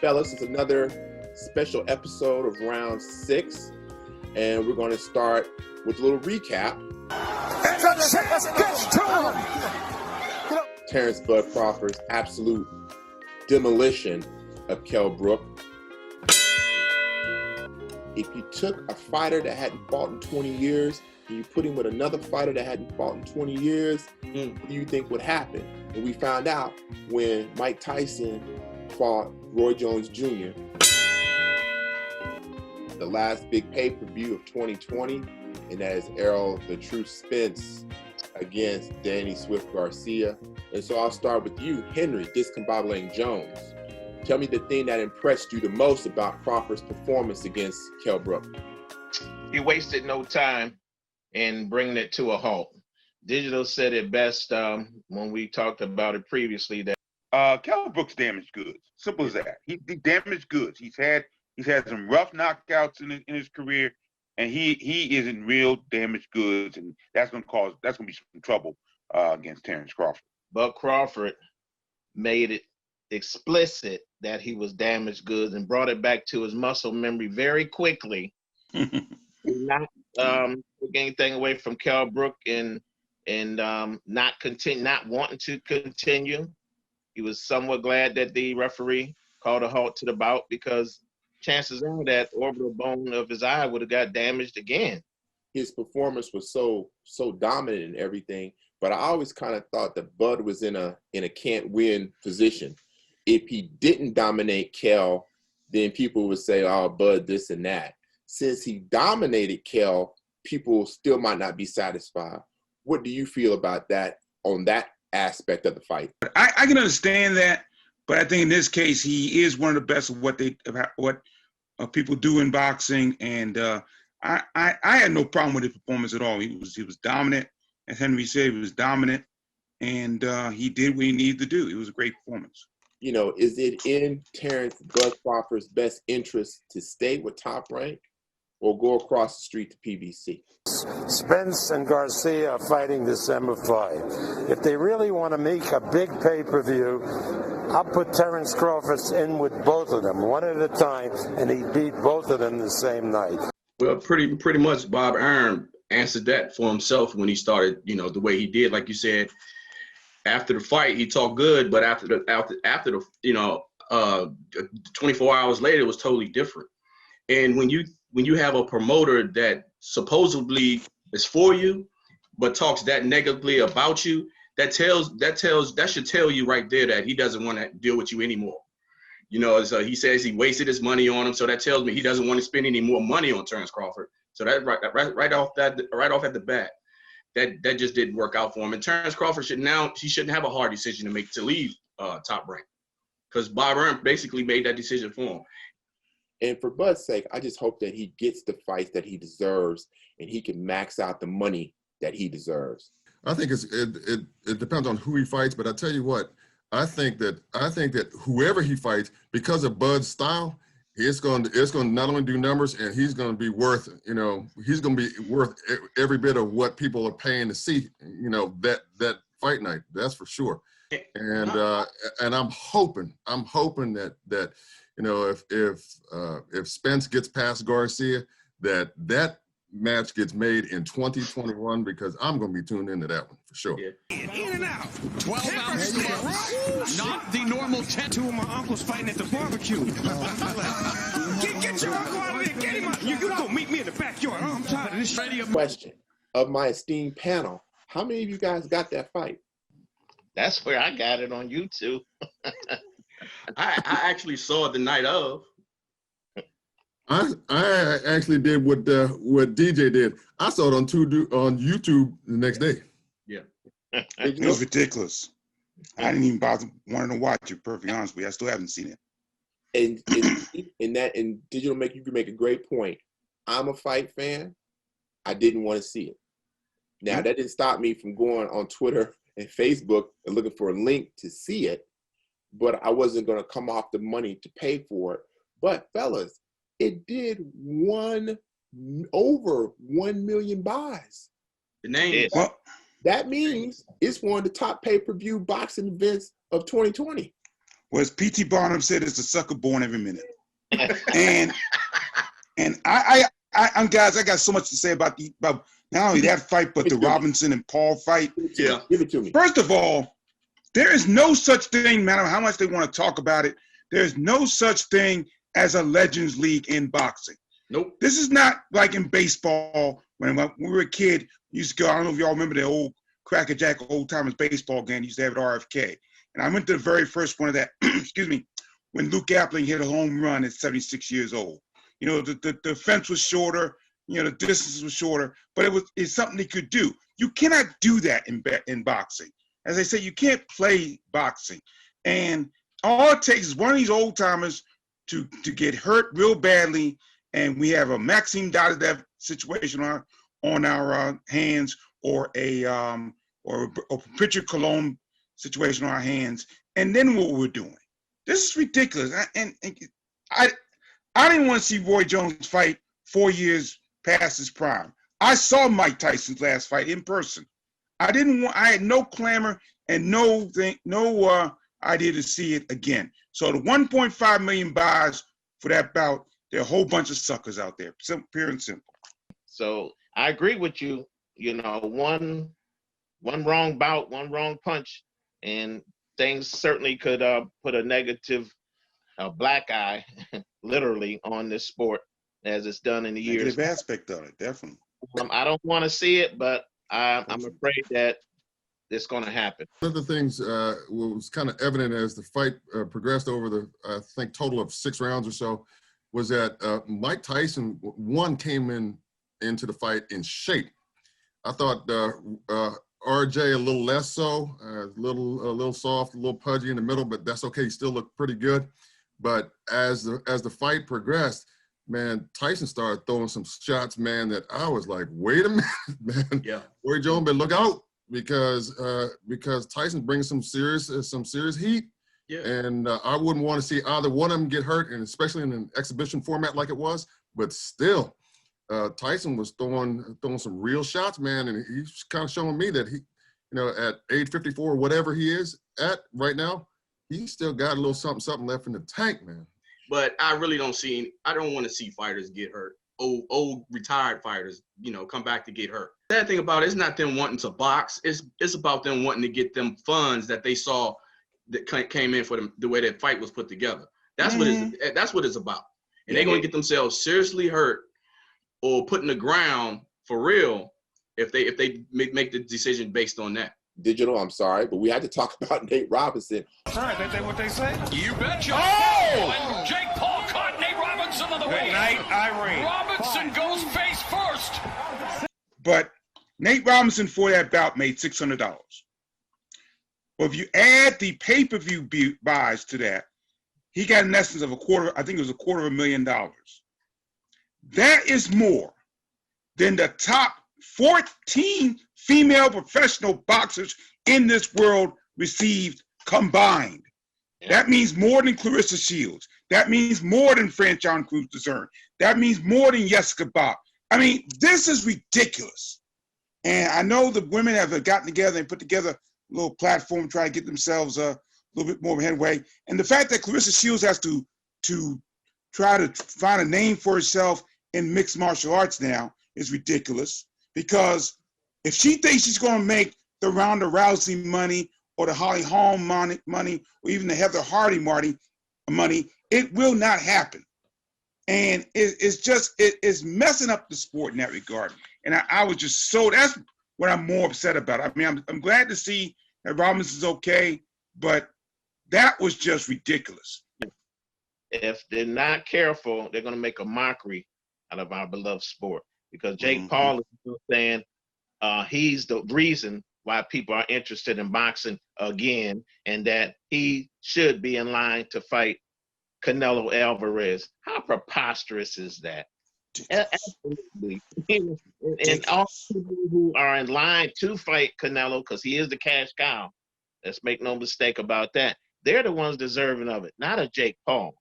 fellas, it's another special episode of round 6, and we're going to start with a little recap. Terence Bud Crawford's absolute demolition of Kell Brook. If you took a fighter that hadn't fought in 20 years and you put him with another fighter that hadn't fought in 20 years, what do you think would happen? And we found out when Mike Tyson fought Roy Jones Jr., the last big pay-per-view of 2020, and that is Errol the True Spence against Danny Swift Garcia. And so I'll start with you, Henry Discombobulating Jones. Tell me the thing that impressed you the most about Crawford's performance against Kell Brook. He wasted no time in bringing it to a halt. Digital said it best when we talked about it previously that Kell Brook's damaged goods. Simple as that. He damaged goods. He's had some rough knockouts in his career, and he is in real damaged goods, and that's gonna be some trouble against Terence Crawford. But Crawford made it explicit that he was damaged goods and brought it back to his muscle memory very quickly. Not took anything away from Kell Brook and not wanting to continue. He was somewhat glad that the referee called a halt to the bout, because chances are that orbital bone of his eye would have got damaged again. His performance was so dominant and everything, but I always kind of thought that Bud was in a can't win position. If he didn't dominate Kell, then people would say, oh, Bud this and that. Since he dominated Kell, people still might not be satisfied. What do you feel about that on that aspect of the fight? I can understand that, but I think in this case he is one of the best of what people do in boxing, and I had no problem with his performance at all. He was dominant, as Henry said. He was dominant, and he did what he needed to do. It was a great performance. You know, is it in Terence Bud Crawford's best interest to stay with Top Rank or go across the street to PBC? Spence and Garcia are fighting December 5. If they really want to make a big pay-per-view, I'll put Terence Crawford in with both of them, one at a time, and he beat both of them the same night. Well, pretty much Bob Arum answered that for himself when he started, the way he did. Like you said, after the fight, he talked good, but after the 24 hours later, it was totally different. And when you have a promoter that supposedly is for you, but talks that negatively about you, that should tell you right there that he doesn't want to deal with you anymore. So he says he wasted his money on him, so that tells me he doesn't want to spend any more money on Terence Crawford. So that right off at the bat, that just didn't work out for him. And Terence Crawford shouldn't have a hard decision to make to leave Top Rank, because Bob Arum basically made that decision for him. And for Bud's sake, I just hope that he gets the fights that he deserves and he can max out the money that he deserves. I think it depends on who he fights, but I tell you what, I think that whoever he fights, because of Bud's style, it's going to not only do numbers, and he's going to be worth every bit of what people are paying to see, that fight night. That's for sure. And I'm hoping that if Spence gets past Garcia, that match gets made in 2021, because I'm going to be tuned into that one for sure. Yeah. In and out. 12 ounces. Not the normal 10. Two of my uncles fighting at the barbecue. Get your uncle out of there. Get him out. You go meet me in the backyard. I'm tired of this radio. Question of my esteemed panel: how many of you guys got that fight? That's where I got it on YouTube. I actually saw it the night of. I actually did what DJ did. I saw it on YouTube the next day. Yeah. It was ridiculous. I didn't even bother wanting to watch it, perfectly honest with you. I still haven't seen it. And Digital you can make a great point. I'm a fight fan. I didn't want to see it. Now, that didn't stop me from going on Twitter and Facebook and looking for a link to see it, but I wasn't going to come off the money to pay for it. But fellas, it did over 1 million buys. The name. That means it's one of the top pay-per-view boxing events of 2020. as P.T. Barnum said, it's a sucker born every minute. And I'm guys, I got so much to say about not only that fight, but the Robinson and Paul fight. Yeah, give it to me. First of all, there is no such thing, no matter how much they want to talk about it, there's no such thing as a Legends League in boxing. Nope. This is not like in baseball. When we were a kid, we used to go, I don't know if y'all remember the old Cracker Jack old timers baseball game, used to have at RFK. And I went to the very first one of that, excuse me, when Luke Appling hit a home run at 76 years old. You know, the fence was shorter, you know, the distance was shorter, but it's something they could do. You cannot do that in boxing. As I say, you can't play boxing. And all it takes is one of these old timers to get hurt real badly, and we have a Maxime Dadadev situation on our hands, or a Richard Colomb situation on our hands, and then what we're doing. This is ridiculous. I didn't want to see Roy Jones fight 4 years past his prime. I saw Mike Tyson's last fight in person. I had no clamor and no idea to see it again. So the 1.5 million buys for that bout, there are a whole bunch of suckers out there, pure and simple. So I agree with you. You know, one wrong bout, one wrong punch, and things certainly could put a negative black eye, literally, on this sport as it's done in the years. Negative aspect of it, definitely. I don't want to see it, but I'm afraid that it's going to happen. One of the things was kind of evident as the fight progressed over the, I think, total of 6 rounds or so, was that Mike Tyson, one, into the fight in shape. I thought RJ a little less so, a little soft, a little pudgy in the middle, but that's okay. He still looked pretty good. But as the fight progressed, man, Tyson started throwing some shots, man, that I was like, wait a minute, man. Yeah. Roy Jones better look out, because Tyson's bringing some serious heat. Yeah. And I wouldn't want to see either one of them get hurt, and especially in an exhibition format like it was. But still, Tyson was throwing some real shots, man, and he's kind of showing me that he, at age 54, whatever he is at right now, he's still got a little something left in the tank, man. But I really don't want to see fighters get hurt. Old retired fighters, come back to get hurt. The sad thing about it is not them wanting to box. It's about them wanting to get them funds that they saw that came in for them, the way that fight was put together. That's what it's about. And they're going to get themselves seriously hurt or put in the ground for real if they make the decision based on that. Digital, I'm sorry, but we had to talk about Nate Robinson. Sorry, that what they say? You betcha. Oh! Jake Paul caught Nate Robinson on the way. Good night, Irene. Robinson goes face first. But Nate Robinson for that bout made $600. Well, if you add the pay-per-view buys to that, he got in essence of $250,000. That is more than the top 14 female professional boxers in this world received combined. Yeah. That means more than Clarissa Shields. That means more than Franchon Cruz DeZern. That means more than Jessica Bob. I mean, this is ridiculous. And I know the women have gotten together and put together a little platform to try to get themselves a little bit more headway. And the fact that Clarissa Shields has to try to find a name for herself in mixed martial arts now is ridiculous. Because if she thinks she's going to make the Ronda Rousey money or the Holly Holm money or even the Heather Hardy money, it will not happen. And it's messing up the sport in that regard. And I was just that's what I'm more upset about. I mean, I'm glad to see that Robinson's okay, but that was just ridiculous. If they're not careful, they're going to make a mockery out of our beloved sport. Because Jake Paul is still saying he's the reason why people are interested in boxing again, and that he should be in line to fight Canelo Alvarez. How preposterous is that? Absolutely. And all people who are in line to fight Canelo, because he is the cash cow, let's make no mistake about that, they're the ones deserving of it, not a Jake Paul.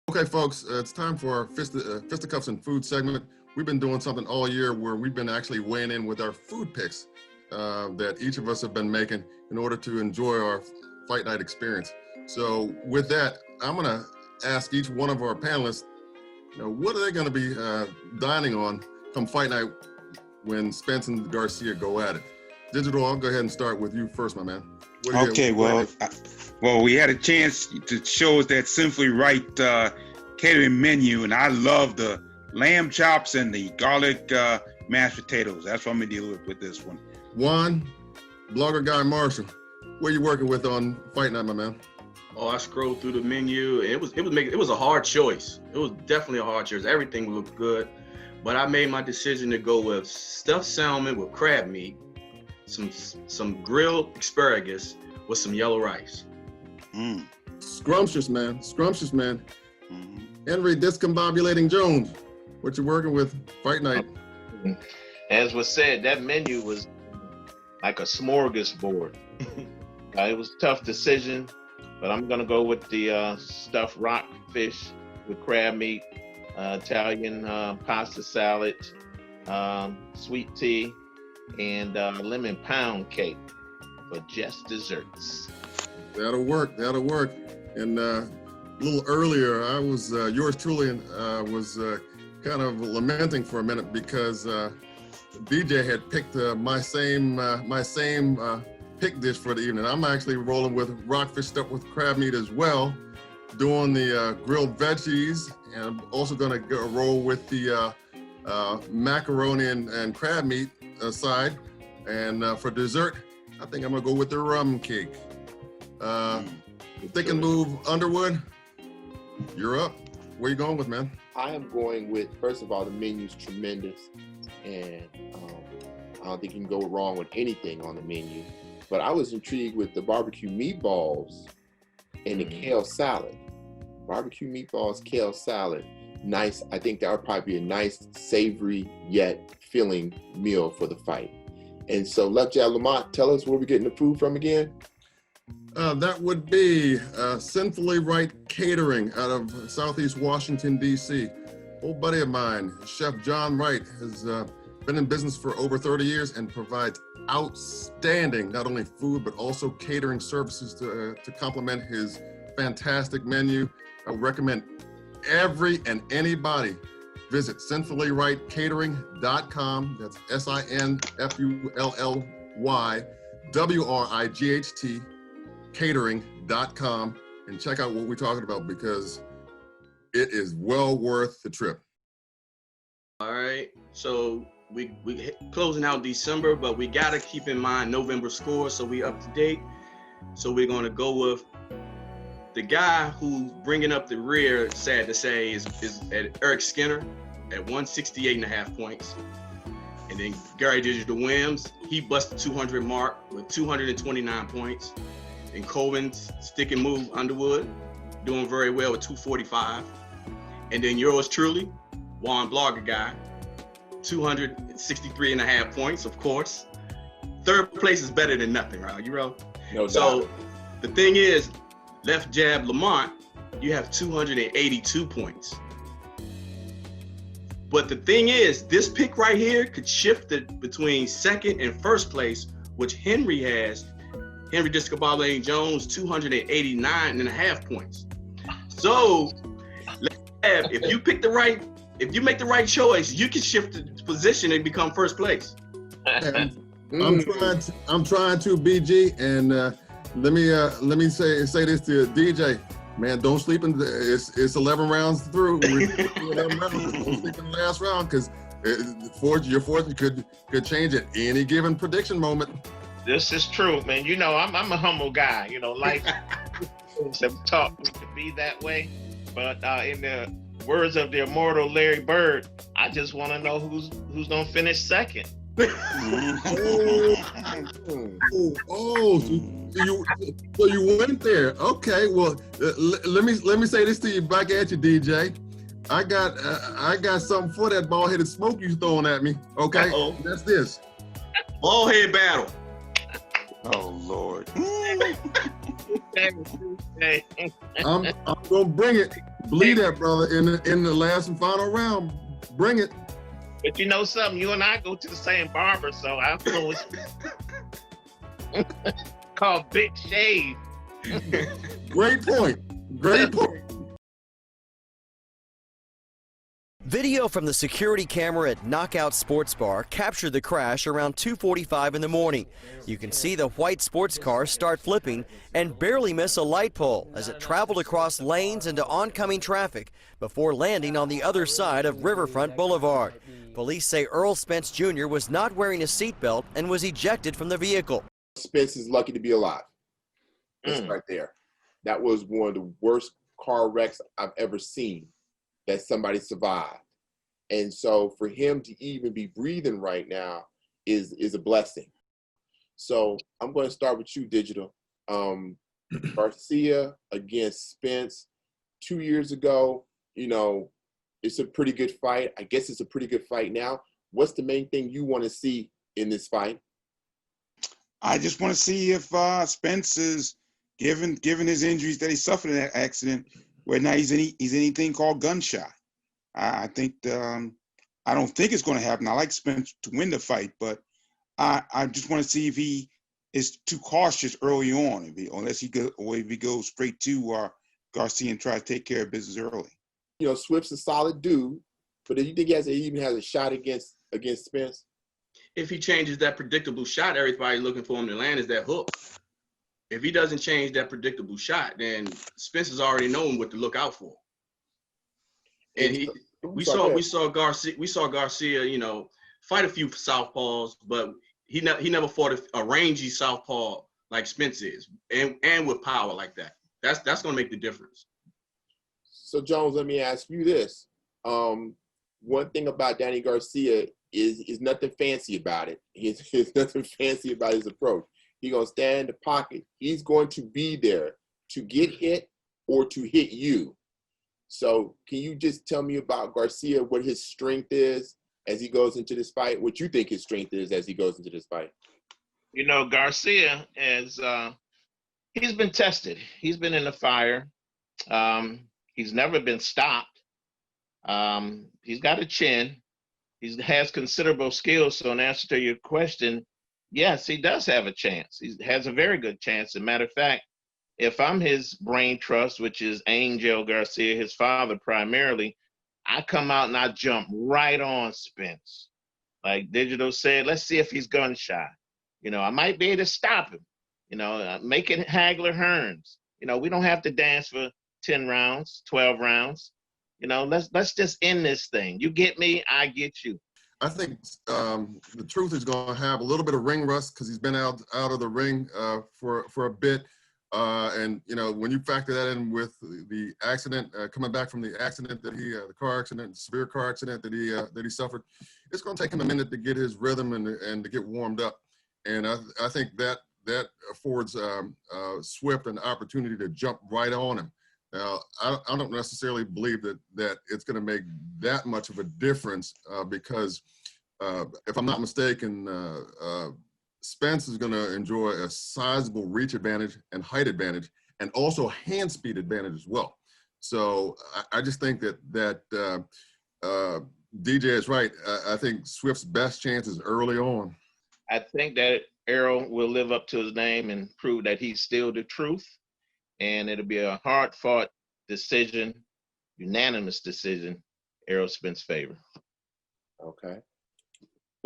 Okay, folks, it's time for our Fisticuffs and Food segment. We've been doing something all year where we've been actually weighing in with our food picks that each of us have been making in order to enjoy our fight night experience. So with that, I'm gonna ask each one of our panelists, what are they gonna be dining on come fight night when Spence and Garcia go at it? Digital, I'll go ahead and start with you first, my man. Okay, well, we had a chance to show us that Simply Right catering menu, and I love the lamb chops and the garlic mashed potatoes. That's what I'm gonna deal with this one. Juan, blogger guy Marshall, what are you working with on fight night, my man? Oh, I scrolled through the menu. And it was a hard choice. It was definitely a hard choice. Everything looked good, but I made my decision to go with stuffed salmon with crab meat, some grilled asparagus with some yellow rice. Scrumptious, man. Scrumptious, man. Henry Discombobulating Jones, what you working with fight night? As was said, that menu was like a smorgasbord. It was a tough decision, but I'm gonna go with the stuffed rockfish with crab meat, Italian pasta salad, sweet tea, and lemon pound cake for just desserts. That'll work. That'll work. And a little earlier, I was yours truly, and was kind of lamenting for a minute because DJ had picked my same pick dish for the evening. I'm actually rolling with rockfish stuffed with crab meat as well, doing the grilled veggies, and I'm also gonna roll with the macaroni and crab meat side. And for dessert, I think I'm gonna go with the rum cake. Thick and Move Underwood, you're up. Where you going with, man? I am going with, first of all, the menu's tremendous, and I don't think you can go wrong with anything on the menu. But I was intrigued with the barbecue meatballs and the kale salad. Barbecue meatballs, kale salad, nice. I think that would probably be a nice, savory yet filling meal for the fight. And so, Left Jab Lamont, tell us where we're getting the food from again. That would be Sinfully Right Catering out of Southeast Washington, D.C. Old buddy of mine, Chef John Wright, has been in business for over 30 years and provides outstanding, not only food, but also catering services to complement his fantastic menu. I would recommend every and anybody visit sinfullyrightcatering.com. That's SINFULLYWRIGHT catering.com, and check out what we're talking about because it is well worth the trip. All right, so we closing out December, but we gotta keep in mind November scores, so we up to date. So we're gonna go with the guy who's bringing up the rear, sad to say, is at Eric Skinner at 168.5 points. And then Gary Digital Williams, he busted 200 mark with 229 points. And Coleman's Stick and Move Underwood, doing very well with 245. And then yours truly, Juan Blogger Guy, 263.5 points, of course. Third place is better than nothing, right? You know? No doubt. So the thing is, Left Jab Lamont, you have 282 points. But the thing is, this pick right here could shift it between second and first place, which Henry has. Henry Discombobulating Jones, 289.5 points. So, if you make the right choice, you can shift the position and become first place. I'm trying to, BG, and let me say this to DJ, man. Don't sleep in it's 11 rounds through. We're 11 rounds. Don't sleep in the last round because your fortune could change at any given prediction moment. This is true, man. You know, I'm a humble guy. You know, life have taught me to be that way. But in the words of the immortal Larry Bird, I just want to know who's gonna finish second. So you went there. Okay, well, let me say this to you back at you, DJ. I got something for that bald-headed smoke you throwing at me. Okay, that's this. Bald-head battle. Oh Lord. I'm gonna bring it. Bleed that, brother, in the last and final round. Bring it. But you know something, you and I go to the same barber, so I know it's called Big Shave. Great point. Great point. Video from the security camera at Knockout Sports Bar captured the crash around 2:45 in the morning. You can see the white sports car start flipping and barely miss a light pole as it traveled across lanes into oncoming traffic before landing on the other side of Riverfront Boulevard. Police say Errol Spence Jr. was not wearing a seatbelt and was ejected from the vehicle. Spence is lucky to be alive. That's right there. That was one of the worst car wrecks I've ever seen that somebody survived. And so for him to even be breathing right now is a blessing. So I'm going to start with you, Digital. Garcia against Spence 2 years ago, you know, it's a pretty good fight. I guess it's a pretty good fight now. What's the main thing you want to see in this fight? I just want to see if Spence is, given his injuries that he suffered in that accident, where now he's anything called gunshot. I think I don't think it's going to happen. I like Spence to win the fight, but I just want to see if he is too cautious early on, unless he goes straight to Garcia and try to take care of business early. You know, Swift's a solid dude, but do you think he even has a shot against Spence? If he changes that predictable shot, everybody looking for him to land is that hook. If he doesn't change that predictable shot, then Spence has already known what to look out for. And we saw Garcia, you know, fight a few southpaws, but he never fought a rangy southpaw like Spence is, and with power like that. That's going to make the difference. So Jones, let me ask you this: one thing about Danny Garcia is nothing fancy about it. He's nothing fancy about his approach. He's going to stand in the pocket. He's going to be there to get hit or to hit you. So can you just tell me about Garcia, what his strength is as he goes into this fight, what you think his strength is as he goes into this fight? You know, Garcia is, he's been tested. He's been in the fire. He's never been stopped. He's got a chin. He has considerable skills. So in answer to your question, yes, he does have a chance. He has a very good chance. As a matter of fact, if I'm his brain trust, which is Angel Garcia, his father primarily, I come out and I jump right on Spence. Like Digital said, let's see if he's gun shy. You know, I might be able to stop him. You know, make it Hagler Hearns. You know, we don't have to dance for 10 rounds, 12 rounds. You know, let's just end this thing. You get me, I get you. I think the truth is going to have a little bit of ring rust because he's been out of the ring for a bit. And, you know, when you factor that in with the accident, coming back from the accident that the car accident, severe car accident that he suffered, it's going to take him a minute to get his rhythm and to get warmed up. And I think that affords Swift an opportunity to jump right on him. Now, I don't necessarily believe that it's going to make that much of a difference because if I'm not mistaken, Spence is going to enjoy a sizable reach advantage and height advantage and also hand speed advantage as well. So I just think that DJ is right. I think Swift's best chance is early on. I think that Errol will live up to his name and prove that he's still the truth. And it'll be a hard-fought decision, unanimous decision, Errol Spence's favor. Okay.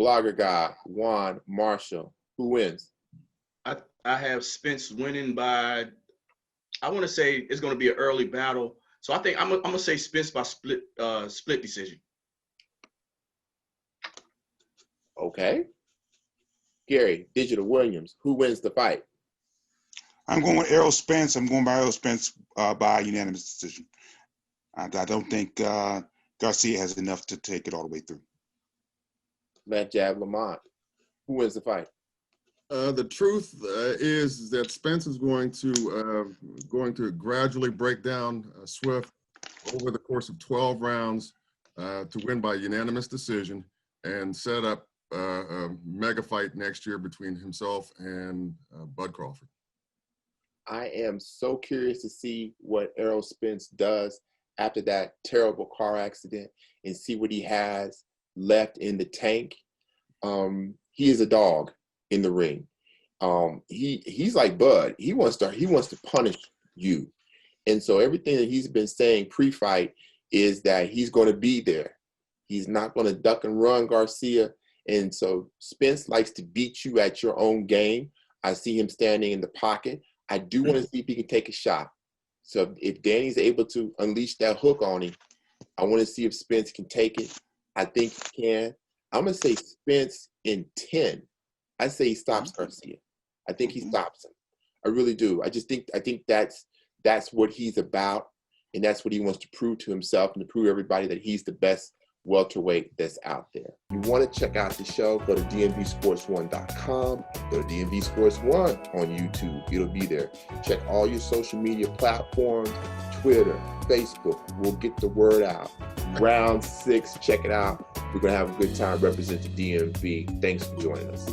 Blogger guy, Juan Marshall, who wins? I have Spence winning by, I want to say it's going to be an early battle. So I think I'm going to say Spence by split decision. Okay. Gary, Digital Williams, who wins the fight? I'm going with Errol Spence. I'm going by Errol Spence by unanimous decision. I don't think Garcia has enough to take it all the way through. Matt Jab Lamont, who wins the fight? The truth is that Spence is going to gradually break down Swift over the course of 12 rounds to win by unanimous decision and set up a mega fight next year between himself and Bud Crawford. I am so curious to see what Errol Spence does after that terrible car accident and see what he has left in the tank. He is a dog in the ring. he's like Bud. He wants to punish you. And so everything that he's been saying pre-fight is that he's going to be there. He's not going to duck and run Garcia. And so Spence likes to beat you at your own game. I see him standing in the pocket. I do want to see if he can take a shot. So if Danny's able to unleash that hook on him, I want to see if Spence can take it. I think he can. I'm going to say Spence in 10. I say he stops Garcia. I think he stops him. I really do. I think that's what he's about, and that's what he wants to prove to himself and to prove to everybody that he's the best welterweight that's out there. If you want to check out the show, go to dmvsports1.com. Go to DMV Sports 1 on YouTube. It'll be there. Check all your social media platforms, Twitter, Facebook. We'll get the word out. Round 6, check it out. We're going to have a good time representing DMV. Thanks for joining us.